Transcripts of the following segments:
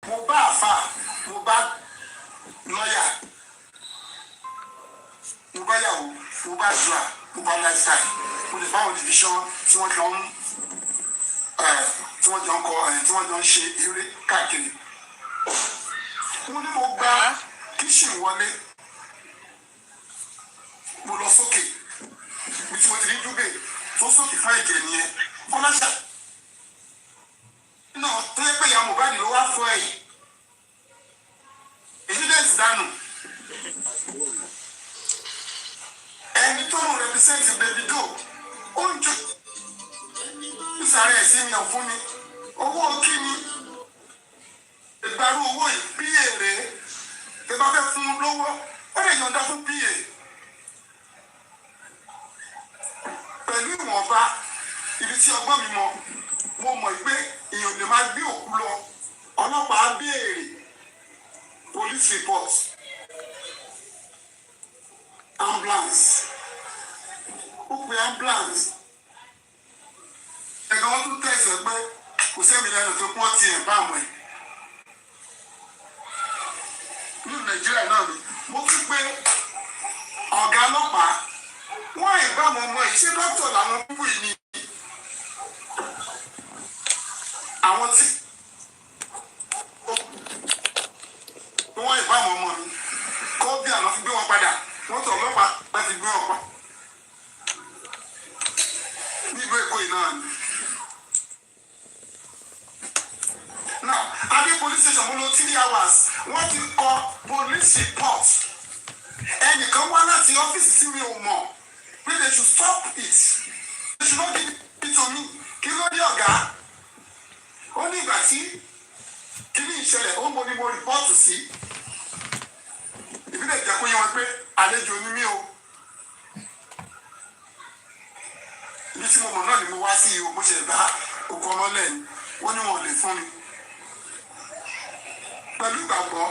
mo bá àfà mo bá lọ́yà mo bá yàwó mo bá zua mo bá lifestyle mo lè bá àwọn division tí wọ́n jọ ń ṣe eré káàkiri. mo ní mo gba kíṣìn wọlé mo lọ sókè bí tí mo ti rí dúbẹ̀ tó sókè fún ẹ̀jẹ̀ nìyẹn fọláṣà náà tó yẹ pé ìyá Mohbad ló wá fọ ẹ̀yìn èyí lè dànù ẹni tó ń represent Davido ó ń jọ ìsàrẹ̀ ẹ̀sìn mi ò fún mi owó kíni ìgbàrú owó yìí bí èrè tí bá fẹ́ fún lówó ó lè yọ̀ǹda fún pa pẹ̀lú ìwọ̀nba ibi tí ọgbọ́n mi mọ mo mọ̀ pé èèyàn lè máa gbé òkú lọ ọlọ́pàá béèrè police report ambulance ó pe ambulance ẹ̀ka wọn tún tẹ̀sẹ̀ pé kò sẹ́mi lẹ́nu tó pọ́n tiẹ̀ bá àwọn ẹ̀ ní Nàìjíríà náà ni mo fi pé ọ̀gá ọlọ́pàá wọ́n ìbámu ọmọ yìí ṣé dókítà làwọn púpù yìí ni àwọn tí wọ́n ìbámu ọmọ mi kọ́ bí àwọn fi gbé wọn padà wọ́n tọ̀ ọlọ́pàá láti gbé wọn pa nílùú Èkó yìí náà ni. now adé police station mo lò 3 hours wọ́n ti kọ police report ẹnìkan wá láti ọ́fíìsì tí mi ò mọ̀ pé they should stop it they should not give it to me kí ló dé ọ̀gá ó ní ìgbà tí kíní ìṣẹ̀lẹ̀ ó ń bo ni mo rìpọ́ọ̀tù sí ìbílẹ̀ jẹ́ kó yẹ wọn pé àlejò ni mí o ibi tí mo mọ̀ náà ni mo wá sí o mo ṣe bá okò ọmọ lẹ́yìn wọ́n ní wọn ò lè fún mi pẹ̀lú ìgbàgbọ́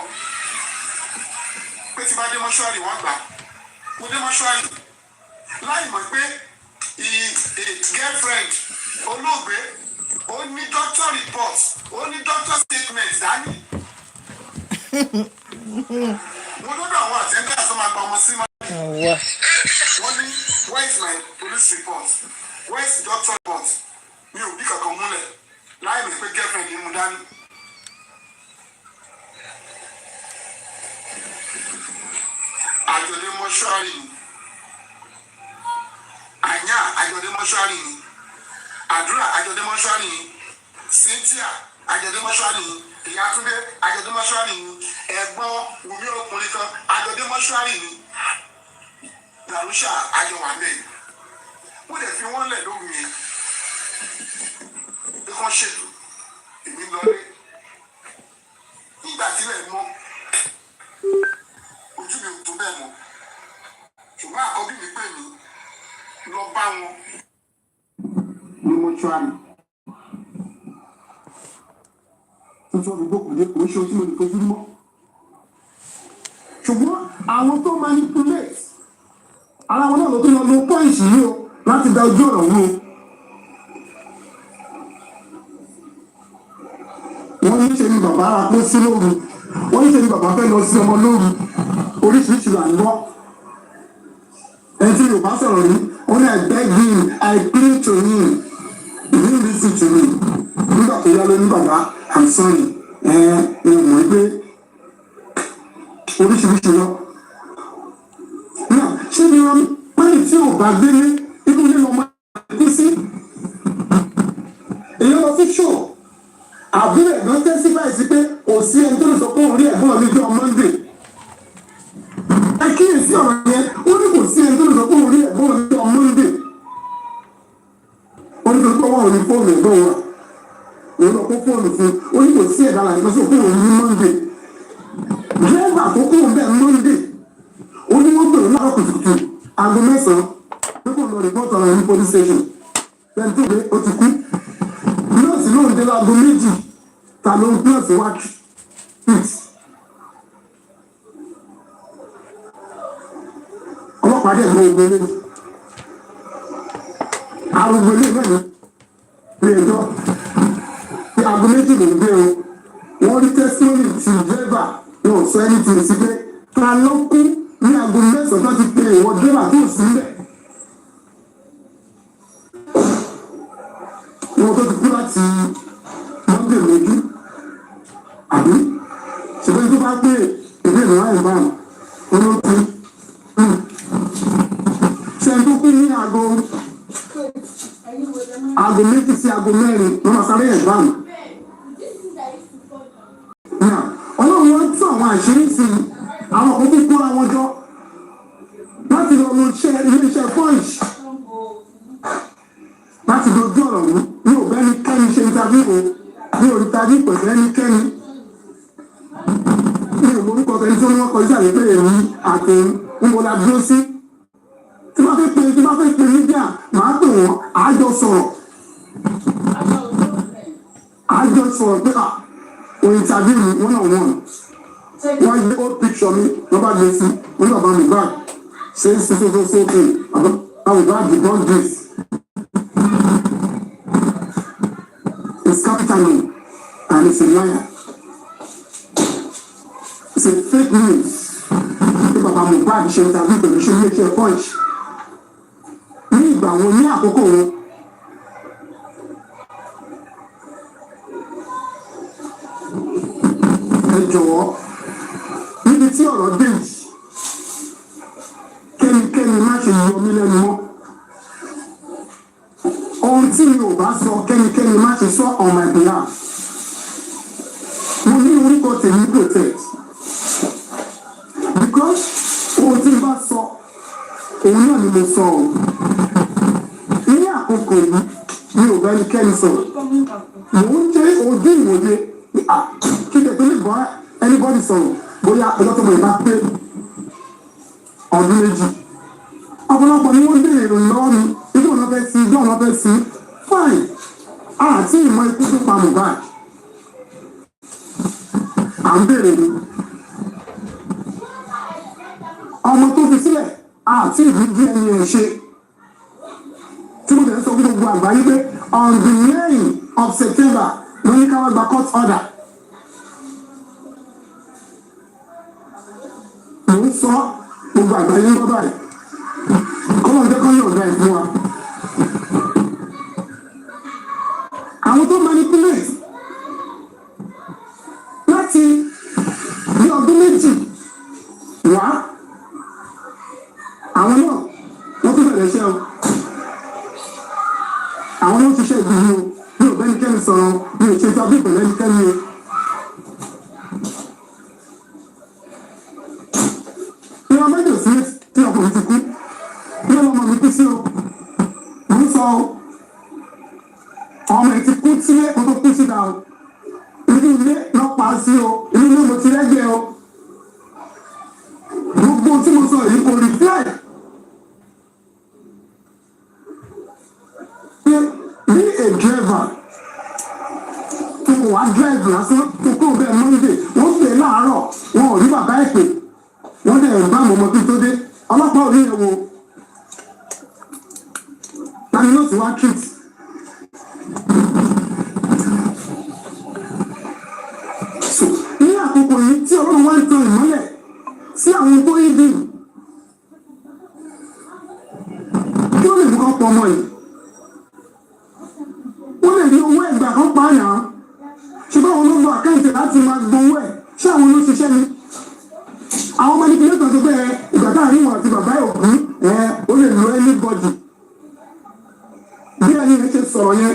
pé tí bá dé mọ́ṣúárì wọ́n gbà mo dé mọ́ṣúárì láì mọ̀ pé girlfriend olóògbé ó ní doctor report ó ní doctor statement dání mo lọ́dọ̀ àwọn àtẹ́ńdà tó máa gba ọmọ sí máa wọ́n ní where is my police report where is the doctor report mi ò bí kankan múlẹ̀ láì mọ̀ pé girlfriend yìí mú dání. àjọ̀dé mọ́ṣúárì ni àyà àjọ̀dé mọ́ṣúárì ni àdúrà àjọ̀dé mọ́ṣúárì ni cynthia àjọ̀dé mọ́ṣúárì ni ìyàtúndé àjọ̀dé mọ́ṣúárì ni ẹ̀gbọ́n wùmí ọkùnrin kan àjọ̀dé mọ́ṣúárì ni darusha ayọ̀wálẹ̀ wọ́n lè fi wọ́n lẹ̀ lóru yẹn bí wọ́n ṣètò èmi lọlé nígbà tílẹ̀ mọ́ ojú mi ò tó bẹ́ẹ̀ mọ́ ṣùgbọ́n àkọ́bí mi pè mí lọ bá wọn ní mọ́ṣúárì tuntun fi gbókùnlé kò ń ṣe ojú mi ní fojú mọ́ ṣùgbọ́n àwọn tó manipulate ara wọn náà ló tó lọ lo point yìí o láti da ojú ọ̀rọ̀ wọn wọ́n ní ṣe ni bàbá ara pé sí lóru wọ́n ní ṣe ni bàbá fẹ́ lọ sí ọmọ lóru oríṣiríṣi là ń gbọ́ ẹni tí Yorùbá sọ̀rọ̀ rí ó ní I beg him I plead to him he didn't listen to me nígbà tó yá ló ní bàbá I'm sorry mọ̀ pé oríṣiríṣi lọ náà ṣé ni wọn pẹ́yì tí ò bá gbélé inú ilé lọ́mọ ẹ̀kú sí èyí lọ sí ṣó àbúrò ẹ̀gbọ́n tẹ́sí báyìí sí pé kò sí ẹni tó lè sọ pé òun rí ẹ̀gbọ́n mi jọ Monday ẹ kíyèsí ọ̀rọ̀ yẹn ó ní kò sí ẹni tó lè sọ pé òun rí ẹ̀gbọ́n mi jọ Monday ó ní tó wà ní fóònù ẹ̀gbọ́n wa òun lọ kó fóònù fún ó ní kò sí ẹ̀dá làyè lọ́sọ̀ pé òun ní Monday dírẹ́bà tó kúrò bẹ́ẹ̀ Monday ó ní wọ́n gbèrò láàárọ̀ kùtùkùtù aago 9 pé kò lọ rìpọ́tù ọ̀rọ̀ ní police station bẹ́ẹ̀ tó gbé ó ti kú nọ́ọ̀sì ló ń dé láago 2 ta ló ń nọ́ọ̀sì wájú ọlọ́pàá dẹ̀ ló ń gbélé arúgbó ilé náà ní ẹjọ́ pé aago 2 ló ń gbé o wọ́n rí testimony ti driver wọn sọ ẹni tí ì sí pé ta ló kú ní aago mẹ́sàn-án tó ti pe ìwọ driver tó sí níbẹ̀. wọn tó ti kú láti monday lójú àbí ṣùgbọ́n tó bá pé èdè ìrọ̀lá ìbámu olóòtú ṣe ń tó kú ní aago méjì sí aago mẹ́rin ló máa sáré ìbámu. ọlọ́run wọn tún àwọn àṣírí sí àwọn àkókò kóra wọn jọ láti lọ lo ilé-iṣẹ́ punch láti dojú ọ̀rọ̀ mú ní òbẹ́ni kẹ́ni ṣe ìtàbí o ní olùtàbí pẹ̀lú ẹnikẹ́ni ní ìmọ̀lúkọ tẹni tí wọ́n kọ ìsàlẹ̀ pé èmi àti ìmọ̀lá dúró sí tí wọ́n fẹ́ pe mídíà máa pè wọ́n àjọ sọ̀rọ̀ pé òyìn tàbí mi one on one wọ́n yí old picture mi wọ́n bá gbé sí wọ́n náà bá mi bá ṣe é sí sókè àwọn ìbá the born grace is capital name and it's a liar it's a fake news bí bàbá Mohbad ṣe tàbí pẹ̀lú ṣe ní ẹ̀ṣẹ̀ punch ní ìgbà wọn ní àkókò wọn. ẹ jọ̀wọ́ níbi tí ọ̀rọ̀ dé yìí kẹ́nikẹ́ni má ṣe yọ mí lẹ́nu mọ́ ohun tí mi ò bá sọ kẹ́nikẹ́ni má ṣe sọ on my behalf mo ní orúkọ tèmi protect because ohun tí n bá sọ òun náà ni mo sọ o ní àkókò yìí mi ò bá ẹnikẹ́ni sọ̀rọ̀ mò ń jẹ́ ojú ìwòye kí tètè lè bọ́ anybody sọ̀rọ̀ bóyá ọjọ́ tó mọ̀ ìbá pé ọdún méjì ọ̀pọ̀lọpọ̀ ni wọ́n béèrè ìròyìn lọ́wọ́ mi ìjọ ọ̀nà fẹ́ sí ìjọ ọ̀nà fẹ́ sí fine àti ìmọ̀ ikú tó pa Mohbad à ń béèrè ni ọmọ tó fi sílẹ̀ àti ìdíjí ẹni ẹ̀ ṣe tí mo tẹ̀lé sọ fún gbogbo àgbáyé pé on the 9th of September ló ní káwá gba court order. mo ń sọ gbogbo àgbáyé ń bọ́ báyìí kọ́lọ̀ ń jẹ́kọ́ yóò dá ẹ̀ fún wa. àwọn tó manipulate láti bí ọdún méjì wá àwọn náà wọ́n tún bẹ̀rẹ̀ iṣẹ́ o àwọn ló ń ṣiṣẹ́ ìgbìmọ̀ bí ò bẹ́nikẹ́ni sọ̀rọ̀ bí ò ṣe tàbí pẹ̀lú ẹnikẹ́ni o. ìwọ méjì sí tí ọkùnrin ti kú bí ọmọ mi kú sí o mo ń sọ o ọmọ ẹ ti kú sílé kó tó kú síta o inú ilé lọ pa sí o inú ilé mo ti rẹ́gbẹ́ o gbogbo tí mo sọ yìí kò rí fẹ́ẹ̀. Bí a driver tó wà drive lásán tó kó bẹ́ẹ̀ Monday wọ́n pè é láàárọ̀ wọn ò rí bàbá ẹ̀ pè wọ́n dẹ̀ ń bá mọ̀mọ́ tó dé ọlọ́pàá ò ní ẹ̀wọ̀ tani ló ti wá treat. So ní àkókò yìí tí Ọlọ́run wá ń tan ìmọ́lẹ̀ sí àwọn tó yí bí kí ó lè mú kọ́ pọ̀ ọmọ yìí. wọ́n lè rí owó ẹ̀gbà kan pààyàn ṣùgbọ́n àwọn olóògbé àkáǹtì láti máa gbowó ẹ̀ ṣé àwọn ló ṣiṣẹ́ ni. àwọn manipulator tó bẹ́ẹ̀ ìgbà tá àríwọ̀ àti bàbá ògún ó lè lo anybody. bí ẹni yẹn ṣe sọ̀rọ̀ yẹn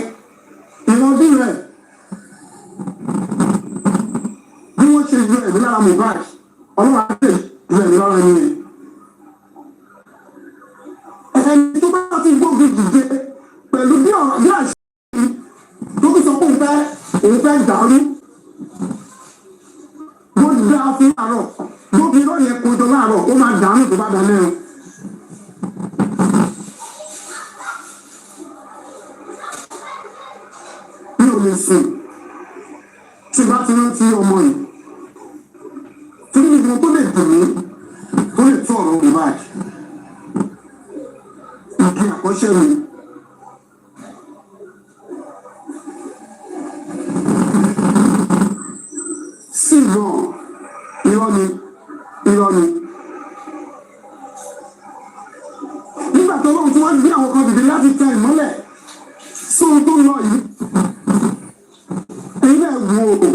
ìran bí rẹ̀ bí wọ́n ṣe yọ ẹ̀mí lára Mohbad ọlọ́run àti yọ ẹ̀mí lára ẹni yẹn. ẹni tó bá ti gbógun dìde pẹ̀lú bí ọ̀rọ̀ bí àṣẹ lókè sọ pé òun fẹ́ dàrú bó dá fún àárọ̀ bó fi irọ́ yẹn kojú láàárọ̀ ó máa dànù tó bá dá mẹ́rin. mi ò lè sùn tí bá ti rántí ọmọ yìí tí níbi tó lè dùn mí tó lè tó ọ̀rọ̀ Mohbad ìdí àkọ́ṣẹ́ mi. náà irọ́ ni. Nígbà tó lọ́run tí wọ́n gbé àwọn kan dìde láti tẹ ìmọ́lẹ̀ sóhun tó lọ yìí. Ẹ̀yin náà wò ó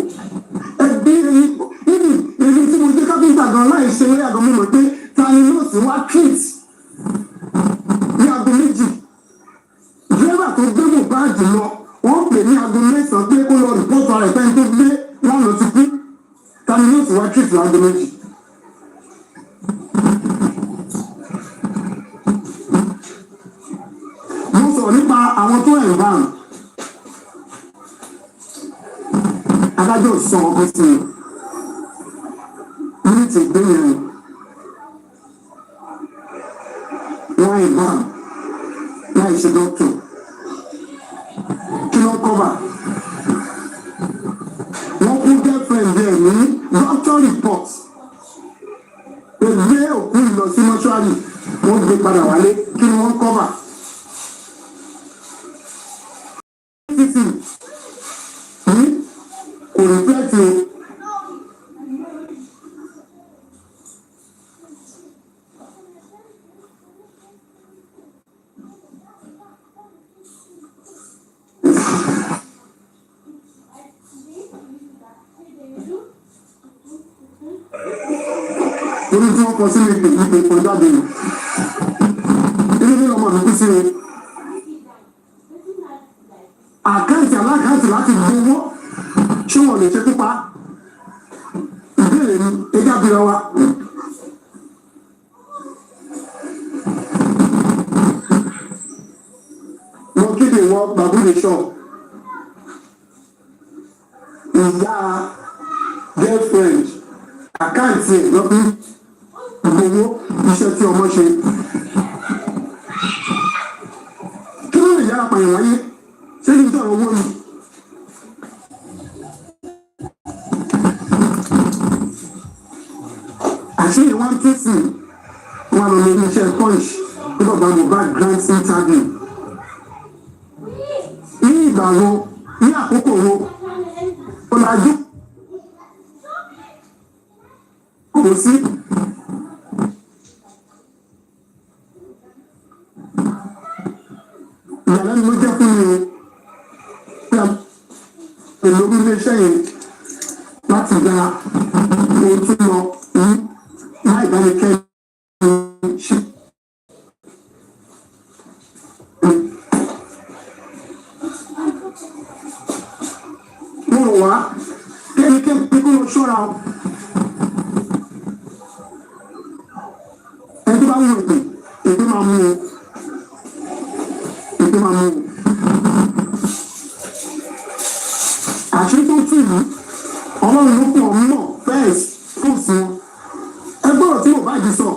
ẹbí níbi èyí tí mo dé kápẹ́ńtà gan láì ṣe eré àgọ́ mímọ̀ pé ta ni nọ́ọ̀sì wá treat ní aago méjì. Dírẹ́bà tó gbé Mohbad lọ wọ́n pè ní aago mẹ́sàn-án pé kó lọ rìpọ́tù ara ẹ̀fẹ́ tó gbé lánàá ti kú. Ta ni nọ́ọ̀sì wá treat ní aago méjì. Mo sọ̀rọ̀ nípa àwọn tó ẹ̀ bá rùn. Adájọ́ sọ ọkọ̀ sí i ní ti gbé yẹn wọ́n ìbá láì ṣe dọ́kítọ̀ kí ló kọ́bà wọ́n kú girlfriend ẹ̀ ní doctor report gbé òkú lọ sí mọ́ṣúárì wọ́n gbé padà wálé kí ni wọ́n kọ́bà. Kò rí pẹ́ẹ́tì o. Torí tí wọ́n kọ sí ìpè ìpè jáde nù. Ilé ní ọmọ mi kú sí o. Àkáǹtì alákáǹtì láti gbowó ṣé wọn lè ṣe pípa ìbéèrè ni ẹjẹ abira wa. Wọ́n kéde wọ gbàgbọ́dé ṣọ ìyá girlfriend àkáǹtì ẹ̀ lọ́bí gbowó iṣẹ́ tí ọmọ ṣe. Kí ló lè yára pààyàn wáyé ṣé kí n tọrọ owó ni. Àṣírí wọn tún sí wọn lọ lórí iṣẹ́ punch ní bàbá Mohbad grant interview. Ní ìgbà wo ní àkókò wo ọ̀làjú kò sí. Ìyàlẹ́nu ló jẹ́ fún mi o pé èlò iléeṣẹ́ yẹn láti gba ohun tó lọ láì bá ní kẹ́yìn ṣe. Mo rò wá kẹ́nikẹ́ni pé kó lọ ṣọ́ra o. Ẹni tó bá wù èdè máa mú o. Èdè máa mú o. Àṣírí tó tù yìí Ọlọ́run ló pọ̀ mọ́ fẹ́ẹ̀sì fún sí wọn. Ẹgbọ́rọ̀ tí Mohbad sọ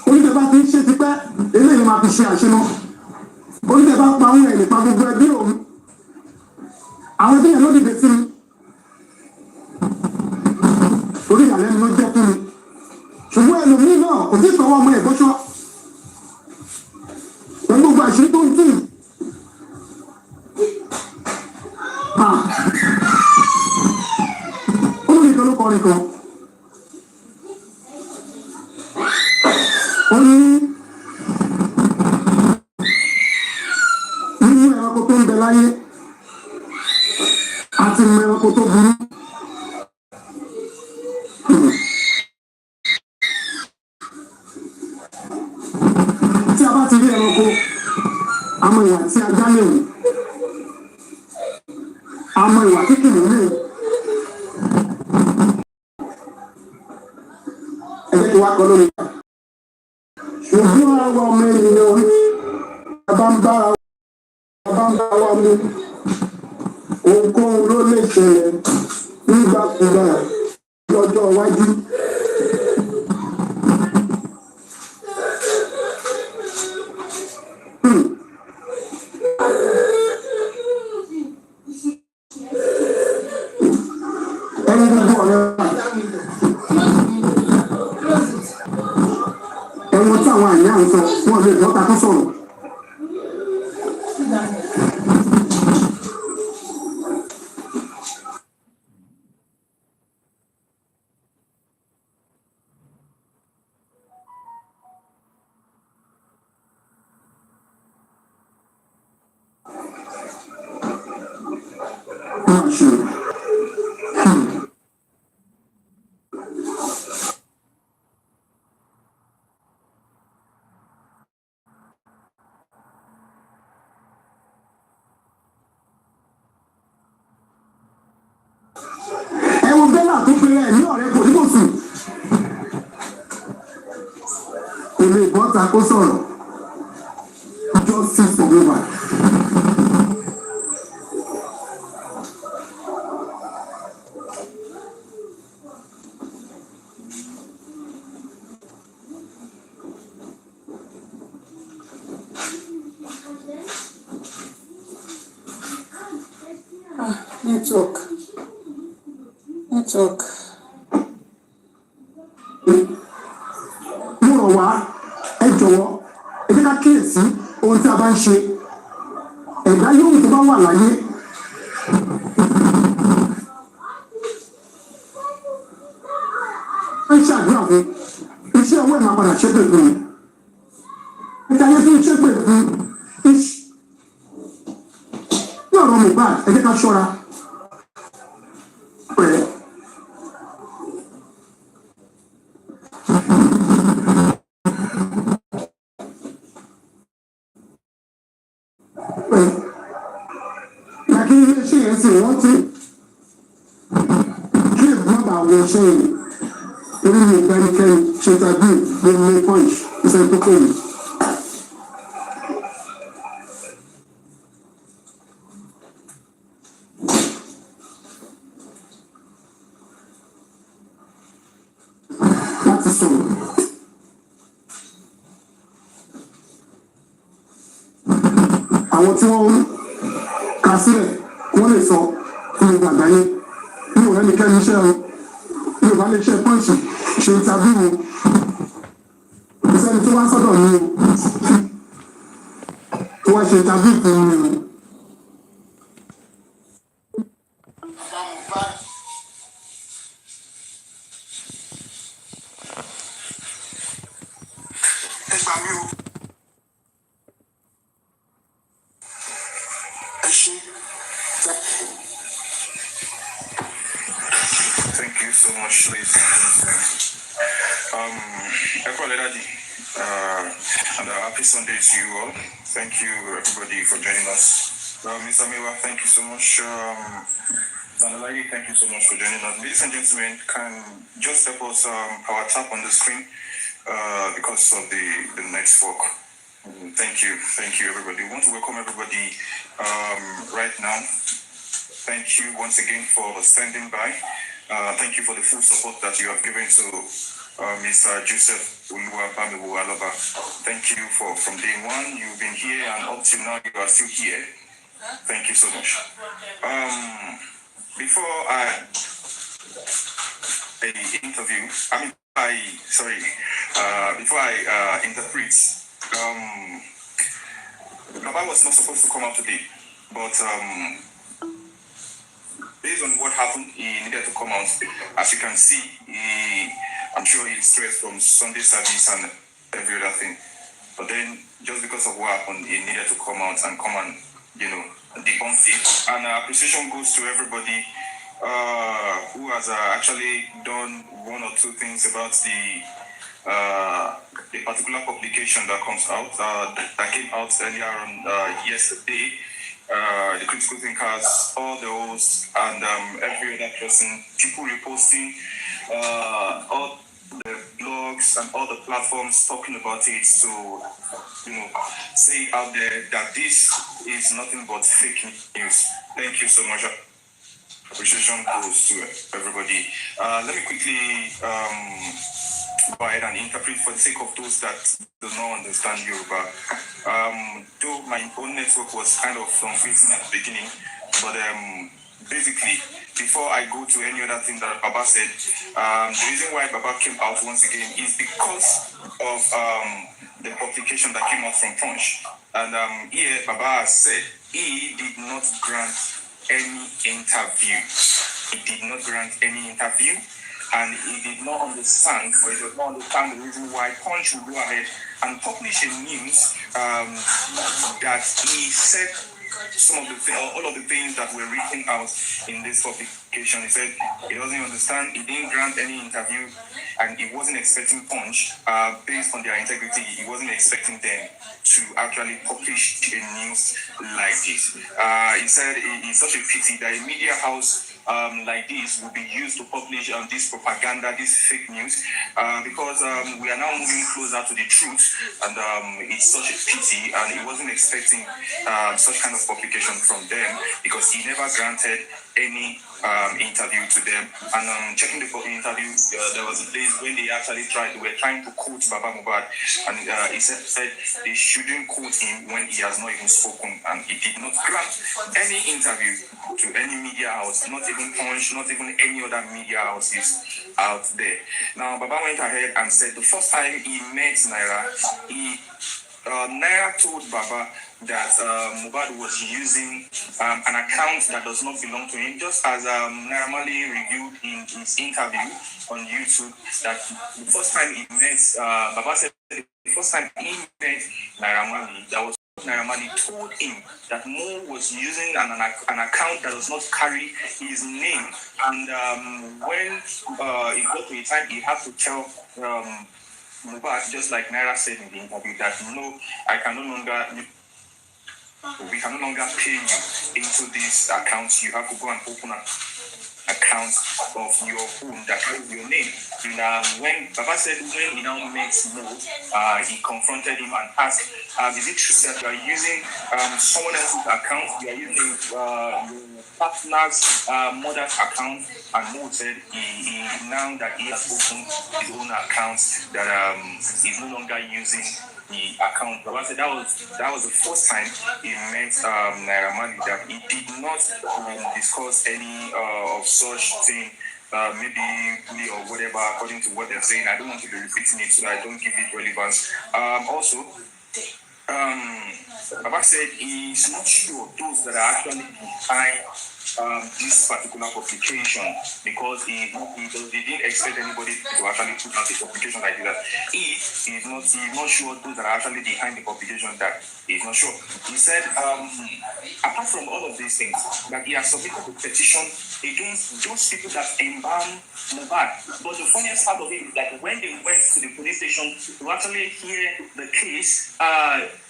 oníbẹ̀ bá ti ń ṣe tipẹ́ eléyìí máa fi ṣe àṣemọ́. Oníbẹ̀ bá pa àwọn ẹ̀ nípa gbogbo ẹbí òun. Àwọn tí yẹn ló dìde sí mi. Orí ìyàlẹ́nu ló jẹ́ fún mi. Ṣùgbọ́n ẹlòmíì náà kò sí ìtọ́wọ́ ọmọ ẹ̀ bọ́ṣọ́. Pẹ̀lú gbogbo àṣírí tó ń tì. Olórí kan ló kọrin kan. Ó ní nínú ẹranko tó ń bẹ láyé àti mọ ẹranko tó burú. Tí a bá ti rí ẹranko, àmọ́ ìwà tí ajá lè wù, àmọ́ ìwà tí kìnìún lè wù. Ẹgbẹ́ tí wàá kọ lórí ìgbà. Ṣùgbọ́n àwọn ọmọ ènìyàn bá ń bá wa mú ohunkóhun ló lè ṣẹlẹ̀ nígbàkúgbà lọ́jọ́ iwájú. Ẹni gbogbo ọ̀rẹ́ wa. Ẹ̀wọ̀n tí àwọn àyà ń sọ wọ́n lè dọ́ta tó sọ̀rọ̀. ẹ̀wọ̀n bẹ́là tó pe ẹ̀mí ọ̀rẹ́ kò ní kò sùn. Èmi ìbọn ta kó sọ̀rọ̀ justice for Mohbad. Network. Mo rọ̀ wá ẹ jọ̀wọ́ ẹ jẹ́ ká kíyèsí ohun tí a bá ń ṣe. Ẹ̀dá yóò tó bá wà láyé. Ẹ ṣàdúrà fún iṣẹ́ owó ẹ̀ máa padà ṣépè fún mi. Ẹ̀ka yẹn tó ń ṣépè fún ní ọ̀rọ̀ Mohbad ẹ jẹ́ ká ṣọ́ra. Like iléeṣẹ́ yẹn sì wọ́n ti kí èèyàn bá wọ iṣẹ́ yẹn torí mi ìgbẹ́nikẹ́ni ṣe tàbí ní punch iṣẹ́ tó pè mí. Láti sọ̀rọ̀. Àwọn tí wọ́n kà sílẹ̀ wọ́n lè sọ fún gbogbo àgbáyé ní òun ẹnikẹ́ni iṣẹ́ o ní òun bá lè ṣe pọ́ǹsì ṣe tàbí o ìṣẹ́ni tó wá sọ́dọ̀ ní o tó wá ṣe tàbí fún mi o. Ẹ gbà mí o. Thank you so much, ladies and gentlemen. Daddy, and happy Sunday to you all. Thank you, everybody, for joining us. Mr. Mewa, thank you so much. Danalagi, thank you so much for joining us. Ladies and gentlemen, can just help us power tap on the screen because of the network. Thank you, everybody. We want to welcome everybody right now. Thank you once again for standing by. Thank you for the full support that you have given to Mr. Joseph Uluwabamiwo. Thank you for from day one. You've been here and up till now you are still here. Thank you so much. Before I interpret, Baba was not supposed to come out today, but based on what happened, he needed to come out. As you can see, I'm sure he's stressed from Sunday service and every other thing. But then, just because of what happened, he needed to come out and debunk it. And appreciation goes to everybody who has actually done one or two things about the particular publication that comes out, that came out earlier on yesterday. The critical thinkers, all the hosts, and every other person, people reposting, all the blogs and all the platforms talking about it to, say out there that this is nothing but fake news. Thank you so much. Appreciation goes to everybody. Let me quickly go ahead and interpret for the sake of those that do not understand Yoruba. Though my own network was kind of confusing at the beginning, but basically, before I go to any other thing that Baba said, the reason why Baba came out once again is because of the publication that came out from Punch. And here, Baba has said he did not grant any interview. He did not grant any interview. And he did not understand, or he does not understand the reason why Punch will go ahead and publish a news that he said some of the all of the things that were written out in this publication. He said he doesn't understand, he didn't grant any interview, and he wasn't expecting Punch, based on their integrity, he wasn't expecting them to actually publish a news like this. He said it's such a pity that a media house like this will be used to publish this propaganda, this fake news, because we are now moving closer to the truth, and it's such a pity, and he wasn't expecting such kind of publication from them, because he never granted any interview to them. And checking the interview, there was a place when they were trying to quote Baba Mohbad, and he said they shouldn't quote him when he has not even spoken, and he did not grant any interview to any media house, not even Punch, not even any other media houses out there. Now, Baba went ahead and said the first time he met Naira, Naira told Baba that Mohbad was using an account that does not belong to him, just as Naira Marley reviewed in his interview on YouTube that the first time he met, Baba said the first time he met Naira Marley, that was Naira Marley told him that Mo was using an account that does not carry his name, and when it got to a time he had to tell Mohbad, just like Naira said in the interview, that no, we can no longer pay you into this account. You have to go and open an account of your own that carries your name. And when Baba said when he now met Mo, he confronted him and asked, is it true that you are using someone else's account? You are using your partner's mother's account? And Mo said he now that he has opened his own account, that he's no longer using the account. Baba said that was the first time he met Naira Marley, that he did not discuss any of such thing, maybe me or whatever, according to what they're saying. I don't want to be repeating it so that I don't give it relevance. Also, Baba said he's not sure those that are actually behind this particular publication, because he didn't expect anybody to actually put out a publication like that. He's not sure those that are actually behind the publication, that he's not sure. He said, apart from all of these things, that he has submitted a petition against those people that embalm Mohbad. But the funniest part of it is that when they went to the police station to actually hear the case,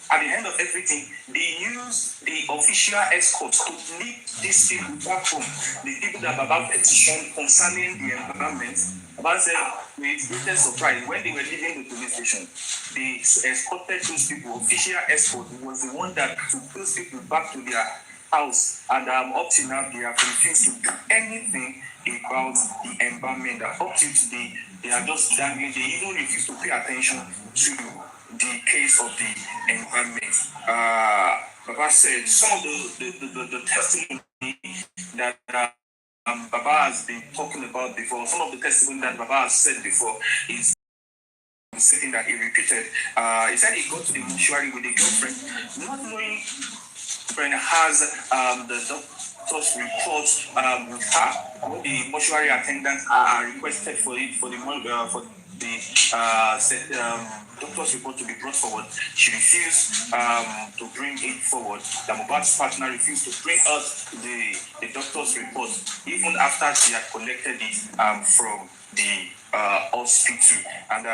at the end of everything, they used the official escorts to lead these people back home. The people that Baba petitioned concerning the environment. Baba said, with greatest surprise, when they were leaving the police station, they escorted those people. Official escort was the one that took those people back to their house. And up to now, they have refused to do anything about the environment. Up to today, they are just dangling. They even refuse to pay attention to the case of the environment. Baba said some of the testimony that Baba has been talking about before, some of the testimony that Baba has said before is something that he repeated. He said he got to the mortuary with a girlfriend, not knowing friend has the doctor's report with her. When the mortuary attendants are requested for the doctor's report to be brought forward, she refused to bring it forward. The Mohbad's partner refused to bring us the doctor's report, even after she had collected it from the hospital. And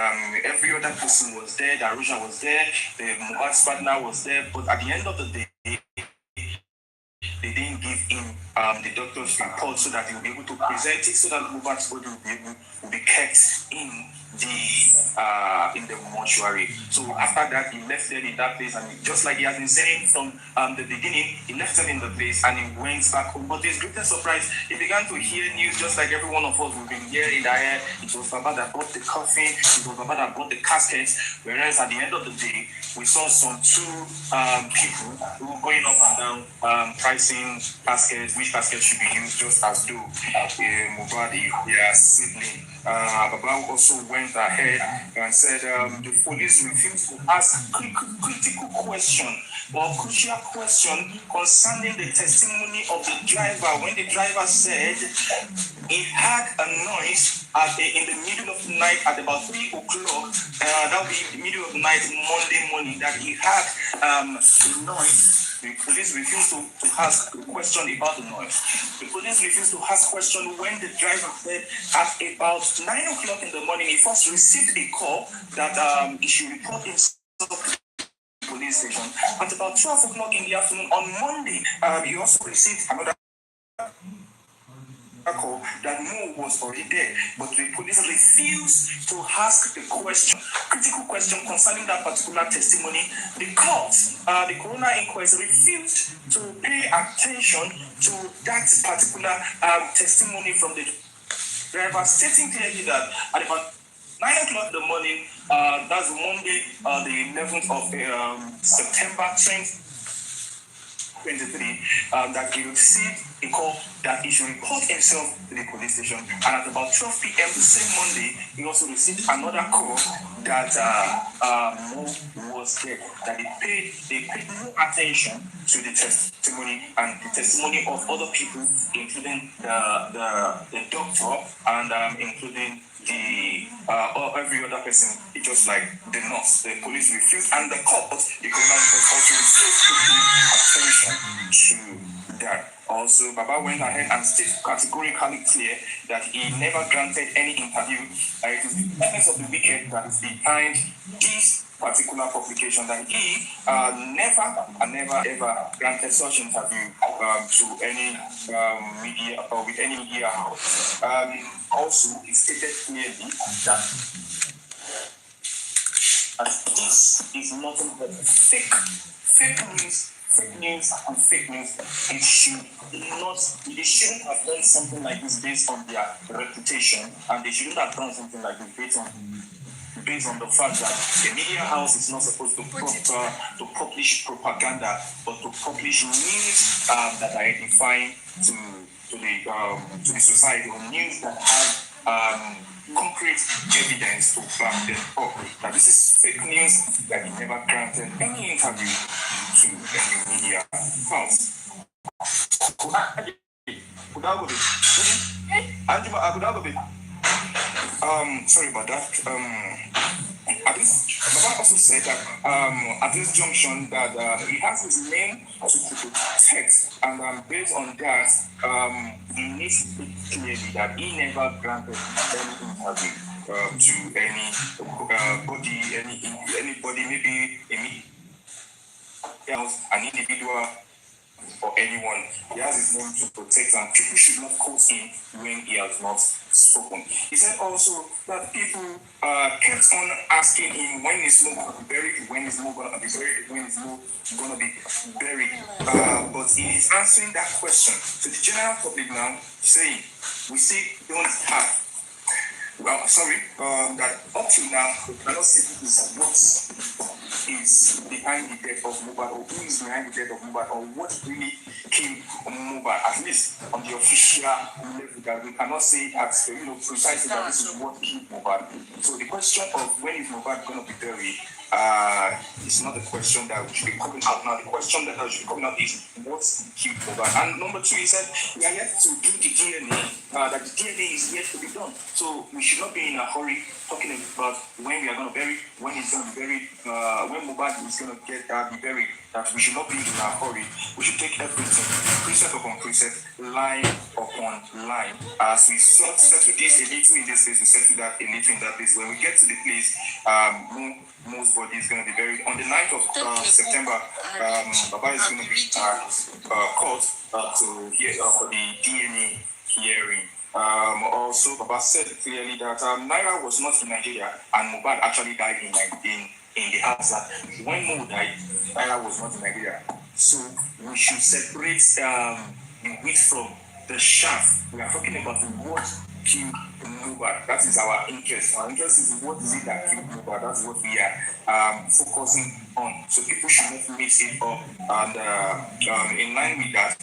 every other person was there. Darusha was there. The Mohbad's partner was there. But at the end of the day, they didn't give him the doctor's report so that he will be able to present it, so that Mohbad's body will be kept in the mortuary. So after that, he left them in that place, and just like he has been saying from the beginning, he left them in the place and he went back home. But his greatest surprise, he began to hear news just like every one of us. We've been hearing that it was Baba that brought the coffin, it was Baba that brought the caskets. Whereas at the end of the day, we saw some two people who were going up and down pricing caskets, which casket should be used, just as though Mohbad is their sibling. Baba also went ahead and said the police refused to ask critical question or crucial question concerning the testimony of the driver, when the driver said he heard a noise in the middle of the night at about 3 o'clock. That will be the middle of the night, Monday morning, that he had a noise. The police refused to ask a question about the noise. The police refused to ask question when the driver said at about 9 o'clock in the morning, he first received a call that he should report himself to the police station. At about 12 o'clock in the afternoon on Monday, he also received another call that Mo was already dead, but the police refused to ask the critical question concerning that particular testimony. The court, the coroner inquest, refused to pay attention to that particular testimony from the driver, stating clearly that at about 9 o'clock in the morning, that's Monday, the 11th of September 2023, that he received a call that he should report himself to the police station. And at about 12 p.m. the same Monday, he also received another call that Mo was dead. That they paid no attention to the testimony and the testimony of other people, including the doctor and including or every other person, just like the nurse. The police refused, and the court, the coroner also refused to pay attention to that. Also, Baba went ahead and stated categorically clear that he never granted any interview. It is the purpose of the wicked that is behind this particular publication, that he never ever granted such interview to any media or with any media house. Also, he stated clearly that this is nothing but fake news and fake news. They shouldn't have done something like this based on their reputation, and they shouldn't have done something like this based on the fact that the media house is not supposed to publish propaganda, but to publish news that are edifying to the society, or news that have concrete evidence to back them up. Now, this is fake news that he never granted any interview to any media house. Sorry about that. Baba also said that at this junction that he has his name to protect, and based on that, he needs to speak clearly that he never granted any interview to anybody, maybe an individual or anyone. He has his name to protect, and people should not quote him when he has not spoken. He said also that people kept on asking him when is Mo going to be buried, when is Mo going to be buried, when is Mo going to be buried. But he is answering that question to the general public now, saying, we see don't have. Well, sorry, that up to now, we cannot say what is behind the death of Mohbad, or who is behind the death of Mohbad, or what really killed Mohbad, at least on the official level, that we cannot say precisely that this is what killed Mohbad. So the question of when is Mohbad going to be buried is not the question that should be coming out now. The question that should be coming out is what killed Mohbad. And number two, he said we are yet to do the DNA, that the DNA is yet to be done. So we should not be in a hurry talking about when we are going to bury, when it's going to be buried, when Mohbad is going to be buried. That we should not be in a hurry. We should take everything precept upon precept, line upon line. As we settle this a little in this place, we settle that a little in that place. When we get to the place, Mo's body is going to be buried. On the 9th of September, Baba is going to be called to hear for the DNA hearing. Also, Baba said clearly that Naira was not in Nigeria, and Mohbad actually died in the house. That when Mo died, Naira was not in Nigeria. So we should separate the wheat from the chaff. We are talking about what killed Mohbad. That is our interest. Our interest is what is it that killed Mohbad. That's what we are focusing on. So people should not mix it up. And in line with that,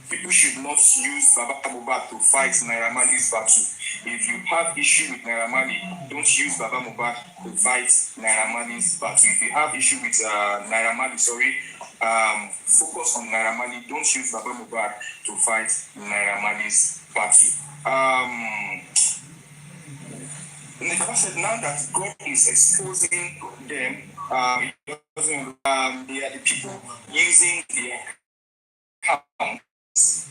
people should not use Baba Mohbad to fight Naira Marley's battle. If you have issue with Naira Marley, don't use Baba Mohbad to fight Naira Marley's battle. If you have issue with Naira Marley, focus on Naira Marley. Don't use Baba Mohbad to fight Naira Marley's battle. And the Baba said now that God is exposing them, they are the people using their accounts,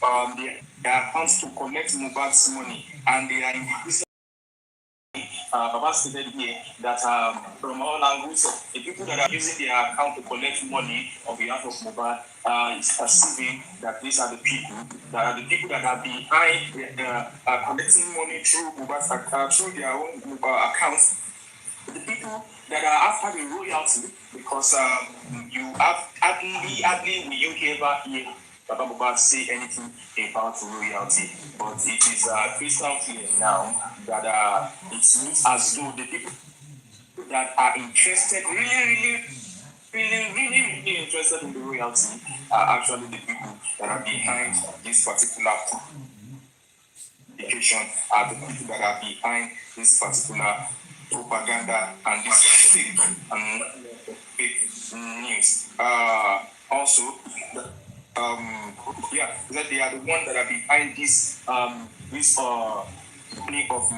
their accounts to collect Mohbad's money, and they are in the business. Baba stated here that from all angles, the people that are using their account to collect money on behalf of Mohbad is perceiving that these are the people that are behind collecting money through Mohbad's account, through their own accounts. The people that are after the royalty, because you have hardly will you ever hear Baba Mohbad say anything about royalty, but it is crystal clear now that it looks as though the people that are interested, really interested in the royalty are actually the people that are behind this particular education, are the people that are behind this particular propaganda and this fake news. Also, that they are the ones that are behind this money of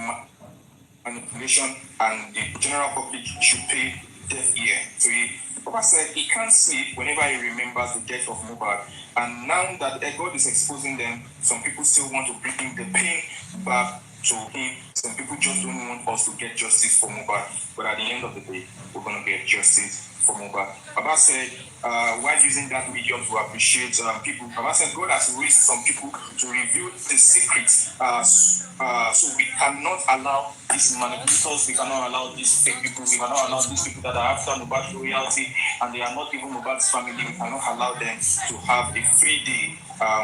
manipulation, and the general public should pay deaf ear to it. Papa said he can't sleep whenever he remembers the death of Mohbad, and now that God is exposing them, some people still want to bring the pain back to him. Some people just don't want us to get justice for Mohbad, but at the end of the day, we're going to get justice for Mohbad. Baba said, while using that medium to appreciate people, Baba said God has raised some people to reveal the secrets. So we cannot allow these manipulators, we cannot allow these fake people, we cannot allow these people that are after Mohbad's royalty and they are not even Mohbad's family, we cannot allow them to have a free day.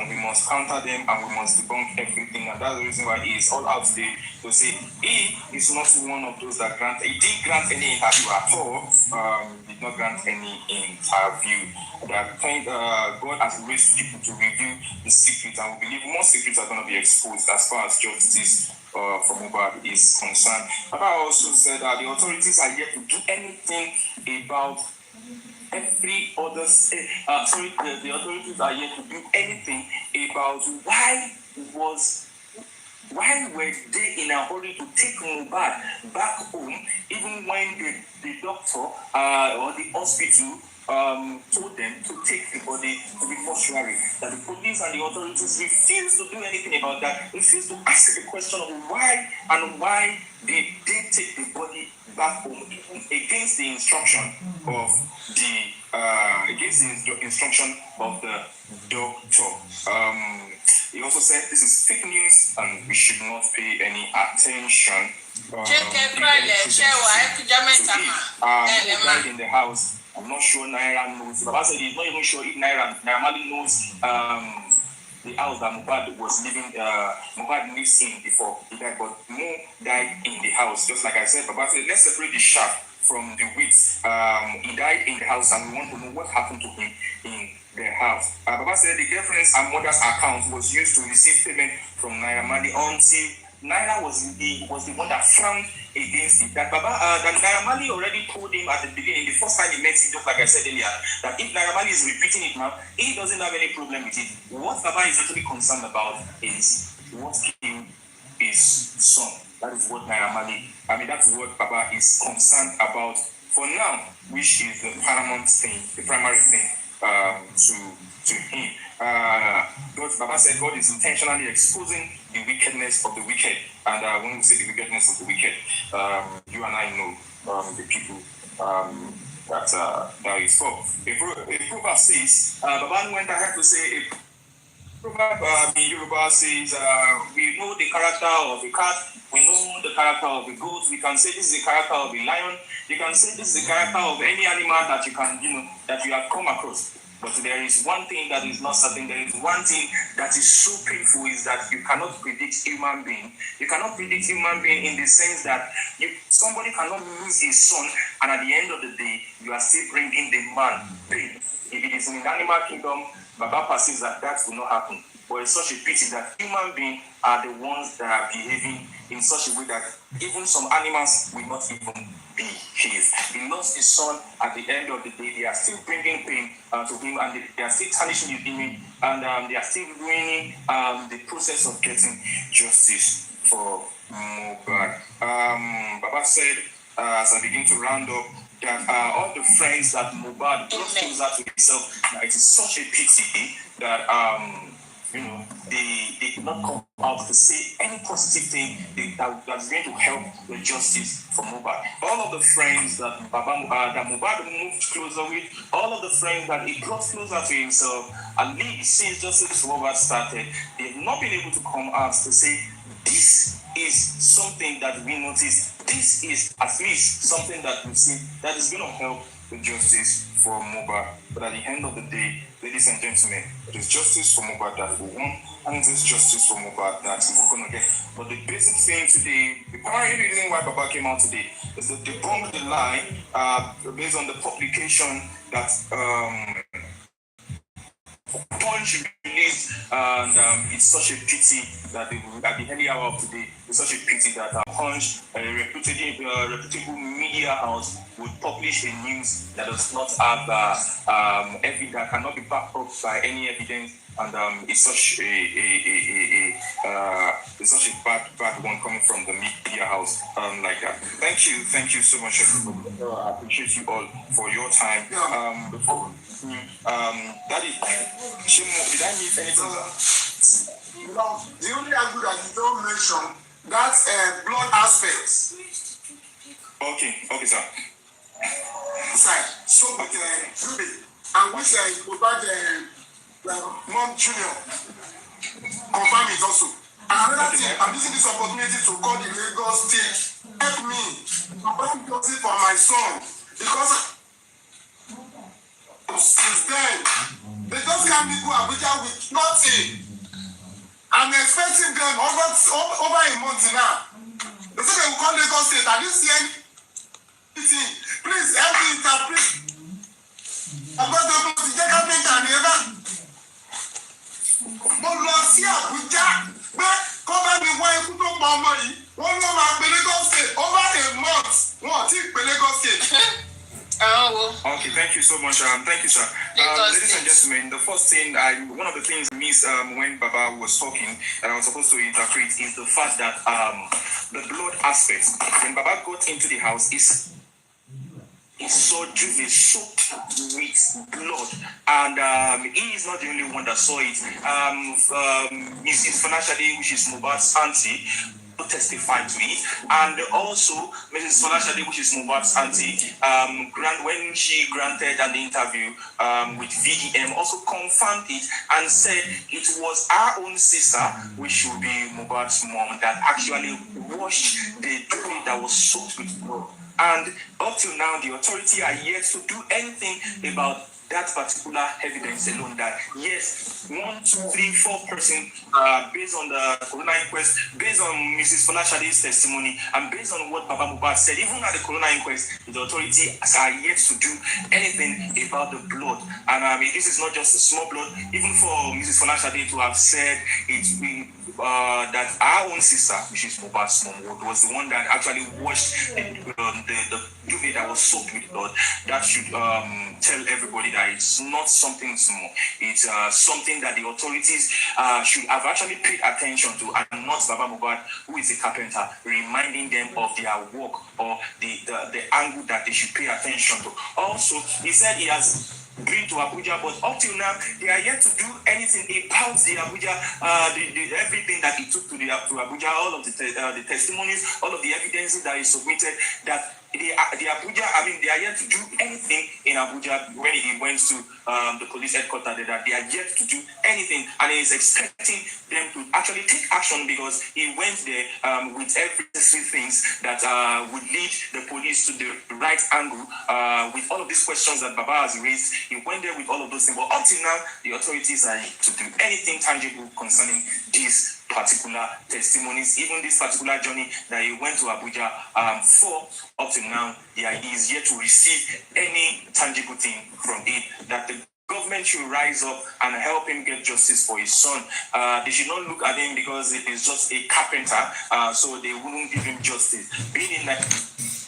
We must counter them and we must debunk everything, and that's the reason why he is all out today to say he is not one of those that he didn't grant any interview at all, did not grant any interview. That God has raised people to reveal the secrets, and we believe more secrets are going to be exposed as far as justice for Mohbad is concerned. But I also said that the authorities are yet to do anything about every other the authorities are yet to do anything about why were they in a hurry to take Mohbad back home, even when the doctor or the hospital told them to take the body to the mortuary? That the police and the authorities refused to do anything about that, refused to ask the question of why did they take the body back home, against the instruction of the doctor. He also said this is fake news and we should not pay any attention. In the house, I'm not sure Naira knows. Baba said he's not even sure if Naira knows the house that Mohbad was living. Mohbad lives in before he died, but Mo died in the house. Just like I said, Baba said let's separate the shaft from the wheat. He died in the house, and we want to know what happened to him in their house. Baba said the girlfriend's and mother's account was used to receive payment from Naira Marley until Naira was the one that frowned against it. That Naira Marley already told him at the beginning, the first time he met him, just like I said earlier, that if Naira Marley is repeating it now, he doesn't have any problem with it. What Baba is actually concerned about is what killed his son. That is what Naira Marley, that's what Baba is concerned about for now, which is the paramount thing, the primary thing to him. God, Baba said God is intentionally exposing the wickedness of the wicked. And when we say the wickedness of the wicked, you and I know the people that is for. A proverb says, Baba went ahead to say, a proverb in Yoruba says, we know the character of a cat, we know the character of a goat, we can say this is the character of a lion, you can say this is the character of any animal that you can, that you have come across. But there is one thing that is not certain. There is one thing that is so painful, is that you cannot predict human being. You cannot predict human being in the sense that somebody cannot lose his son, and at the end of the day, you are still bringing the man pain. If it is in the animal kingdom, Baba perceives that will not happen. But it's such a pity that human beings are the ones that are behaving in such a way that even some animals will not even behave. He lost his son. At the end of the day, they are still bringing pain to him, and they are still tarnishing his image, and they are still ruining the process of getting justice for Mohbad. Baba Mohbad said, as I begin to round up, that all the friends that Mohbad brought closer to himself, it is such a pity that they could not come out to say any positive thing that's going to help the justice for Mohbad. All of the friends that Mohbad moved closer with, all of the friends that he brought closer to himself, at least since justice for Mohbad started, they've not been able to come out to say this is something that we noticed. This is at least something that we've seen that is going to help the justice for Mohbad. But at the end of the day, ladies and gentlemen, it is justice for Mohbad that we want, and it is justice for Mohbad that we're going to get. But the basic thing today, the primary reason why Baba came out today is to debunk the lie based on the publication that Punch released, and it's such a pity that at the early hour of today, it's such a pity that Punch, a reputable media house, would publish a news that does not have evidence, that cannot be backed up by any evidence, and it's such a bad one coming from the media house like that. Thank you so much, everybody. I appreciate you all for your time. Before Daddy, Shimo, did I miss anything? No, the only angle that you don't mention, that's blood aspects. Okay, sir. Side, so with Ruby, and which Mohbad Mom Junior confirm it also. And another thing, I'm using this opportunity to call the Lagos State, help me, I'm justice for my son, because since then, they just can't be go Abuja with nothing. I'm expecting them over a month now. They say they will call Lagos State. I didn't see anything. Please help me interpret. I'm going to take a picture and never. Mo lọ sí Abuja pé kó bá mi wá ikú tó pa ọmọ yìí. Wọ́n lọ máa pe Lagos State over a month. Wọ́n ti pe Lagos State. Okay, thank you so much. Thank you, sir. Ladies and gentlemen, the first thing, one of the things I missed when Baba was talking that I was supposed to interpret is the fact that the blood aspect. When Baba got into the house, he saw Juve soaked with blood, and he is not the only one that saw it. Mrs. Fanashade, which is Mohbad's auntie, testified to it, and also Mrs. Fanashade, which is Mohbad's auntie, when she granted an interview with VDM, also confirmed it and said it was our own sister, which should be Mohbad's mom, that actually washed the jewelry that was soaked with blood. And up till now, the authority are yet to do anything about that particular evidence alone, that yes, 1, 2, 3, 4 persons, based on the coroner inquest, based on Mrs. Folashade's testimony, and based on what Baba Mohbad said, even at the coroner inquest, the authority are yet to do anything about the blood. And this is not just a small blood, even for Mrs. Folashade to have said that our own sister, which is Mohbad's mom, was the one that actually washed the duvet that was soaked with blood. That should tell everybody that it's not something small. It's something that the authorities should have actually paid attention to, and not Baba Mohbad, who is a carpenter, reminding them of their work or the angle that they should pay attention to. Also, he said he has been to Abuja, but up till now, they are yet to do anything about the Abuja, everything that he took to Abuja, all of the testimonies, all of the evidences that he submitted, that they are yet to do anything in Abuja. When he went to the police headquarters, that they are yet to do anything, and he is expecting them to actually take action, because he went there with every things that would lead the police to the right angle, with all of these questions that Baba has raised. He went there with all of those things, but up till now, the authorities are to do anything tangible concerning these particular testimonies, even this particular journey that he went to Abuja for. Up till now, he is yet to receive any tangible thing from it, that the government should rise up and help him get justice for his son. They should not look at him because it is just a carpenter, so they wouldn't give him justice. Being in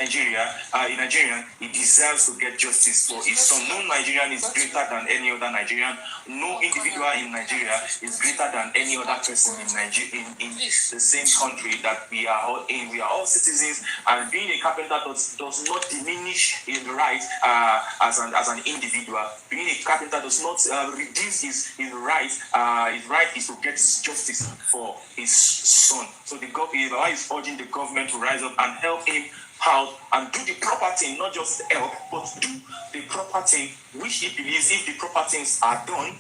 Nigerian, he deserves to get justice for his son. No Nigerian is greater than any other Nigerian. No individual in Nigeria is greater than any other person in Nigeria, in the same country that we are all in. We are all citizens, and being a carpenter does not diminish his right as an individual. Being a carpenter does not reduce his right. His right is to get justice for his son. So the government is urging the government to rise up and help him out and do the proper thing, not just help, but do the proper thing, which he believes if the proper things are done.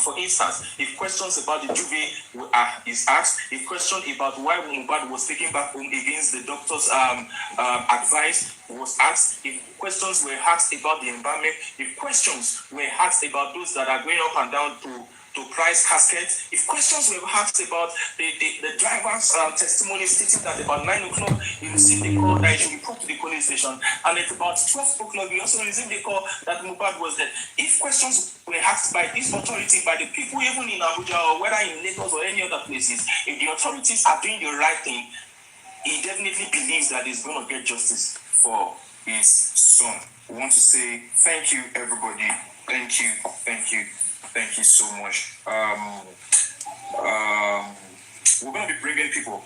For instance, if questions about the juve is asked, if question about why Mohbad was taken back home against the doctor's advice was asked, if questions were asked about the environment, if questions were asked about those that are going up and down to price caskets, if questions were asked about the driver's testimony stating that about 9 o'clock he received a call that he should report to the police station, and at about 12 o'clock he also received a call that Mohbad was dead. If questions were asked by this authority, by the people even in Abuja or whether in Lagos or any other places, if the authorities are doing the right thing, he definitely believes that he's going to get justice for his son. We want to say thank you, everybody. Thank you so much. We're going to be bringing people,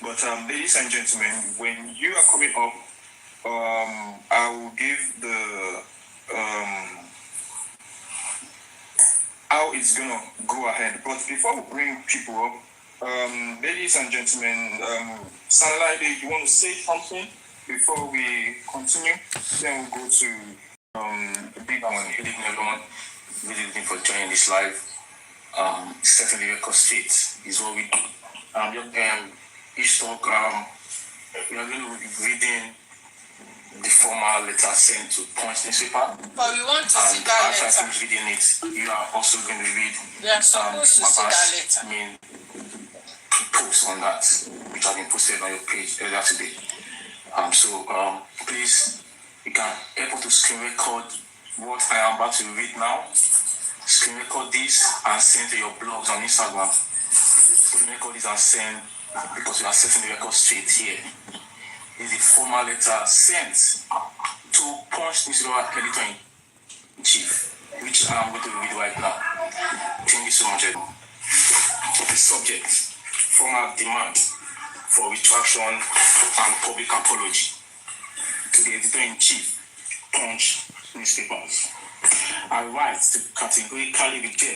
but ladies and gentlemen, when you are coming up, I will give the how it's going to go ahead. But before we bring people up, ladies and gentlemen, Sanlai, you want to say something before we continue? Then we'll go to big one. Good evening, everyone. Good evening for joining this live. Certainly, record straight is what we do. Each talk, we are going to be reading the formal letter sent to Punch newspaper. But we want to see that letter. After I finish reading it, you are also going to read We are supposed to see that letter. Posts on that, which have been posted on your page earlier today. Please, you can help to screen record what I am about to read now. Screen record this and send to your blogs on Instagram. Screen record this and send, because we are setting the record straight here. Is the formal letter sent to Punch newspaper editor-in-chief, which I'm going to read right now. Thank you so much, Ed. The subject: formal demand for retraction and public apology to the editor-in-chief, Punch newspapers. I write to categorically reject